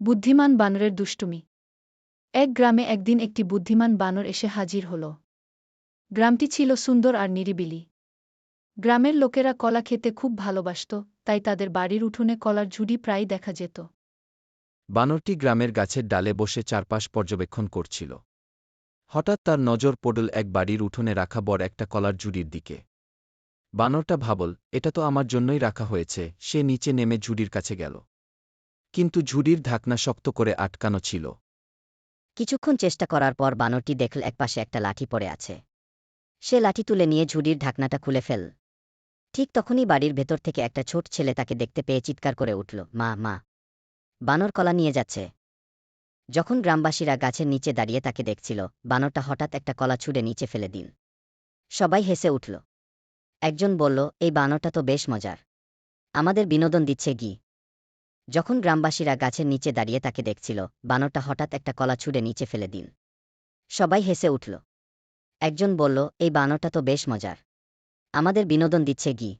বুদ্ধিমান বানরের দুষ্টুমি। এক গ্রামে একদিন একটি বুদ্ধিমান বানর এসে হাজির হল। গ্রামটি ছিল সুন্দর আর নিরিবিলি। গ্রামের লোকেরা কলা খেতে খুব ভালোবাসত, তাই তাদের বাড়ির উঠোনে কলার ঝুড়ি প্রায়ই দেখা যেত। বানরটি গ্রামের গাছের ডালে বসে চারপাশ পর্যবেক্ষণ করছিল। হঠাৎ তার নজর পড়ল এক বাড়ির উঠোনে রাখা বড় একটা কলার ঝুড়ির দিকে। বানরটা ভাবল, এটা তো আমার জন্যই রাখা হয়েছে। সে নিচে নেমে ঝুড়ির কাছে গেল, কিন্তু ঝুড়ির ঢাকনা শক্ত করে আটকানো ছিল। কিছুক্ষণ চেষ্টা করার পর বানরটি দেখল একপাশে একটা লাঠি পড়ে আছে। সে লাঠি তুলে নিয়ে ঝুড়ির ঢাকনাটা খুলে ফেল। ঠিক তখনই বাড়ির ভেতর থেকে একটা ছোট ছেলে তাকে দেখতে পেয়ে চিৎকার করে উঠল, মা মা, বানর কলা নিয়ে যাচ্ছে। যখন গ্রামবাসীরা গাছের নিচে দাঁড়িয়ে তাকে দেখছিল, বানরটা হঠাৎ একটা কলা ছুঁড়ে নিচে ফেলে দিল। সবাই হেসে উঠল। একজন বলল, এই বানরটা তো বেশ মজার, আমাদের বিনোদন দিচ্ছে গি। যখন গ্রামবাসীরা গাছের নিচে দাঁড়িয়ে তাকে দেখছিল, বানরটা হঠাৎ একটা কলা ছুঁড়ে নিচে ফেলে দিল। সবাই হেসে উঠল। একজন বলল, এই বানরটা তো বেশ মজার, আমাদের বিনোদন দিচ্ছে গি।